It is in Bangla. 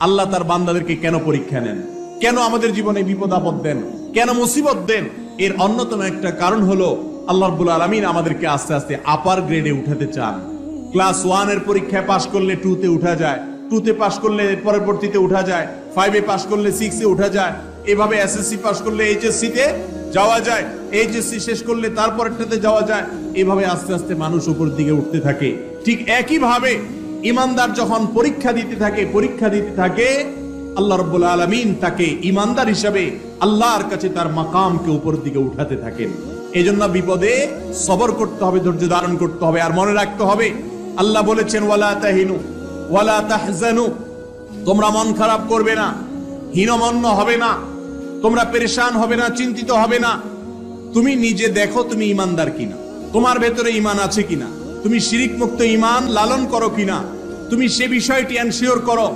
আল্লাহ তার বান্দাদেরকে কেন পরীক্ষা নেন, কেন আমাদের জীবনে বিপদ আপদ দেন, কেন মুসিবত দেন? এর অন্যতম একটা কারণ হলো আল্লাহ রাব্বুল আলামিন আমাদেরকে আস্তে আস্তে আপার গ্রেডে উঠাতে চান। ক্লাস 1 এর পরীক্ষায় পাশ করলে 2 তে উঠা যায়, 2 তে পাশ করলে পরবর্তীতে উঠা যায়, 5 এ পাশ করলে 6 এ উঠা যায়, এভাবে এসএসসি পাশ করলে এইচএসসি তে যাওয়া যায়, এইচএসসি শেষ করলে তারপরটাতে যাওয়া যায়। এভাবে আস্তে আস্তে মানুষ উপর দিকে উঠতে থাকে। ঠিক একই ভাবে ইমানদার যখন পরীক্ষা দিতে থাকে আল্লাহ রাব্বুল আলামিন তাকে ইমানদার হিসাবে আল্লাহর কাছে তার মাকামকে উপর দিকে উঠাতে থাকেন। এজন্য বিপদে সবর করতে হবে, ধৈর্য ধারণ করতে হবে। আর মনে রাখতে হবে আল্লাহ বলেছেন ওয়ালা তাহিনু ওয়ালা তাহজানু, তোমরা মন খারাপ করবে না, হীনমন্য হবে না, তোমরা পেরেশান হবে না, চিন্তিত হবে না। তুমি নিজে দেখো তুমি ইমানদার কিনা, তোমার ভেতরে ঈমান আছে কিনা, তুমি শিরিক মুক্ত ঈমান লালন করো কিনা, তুমি সে বিষয়টি এনশিওর করো।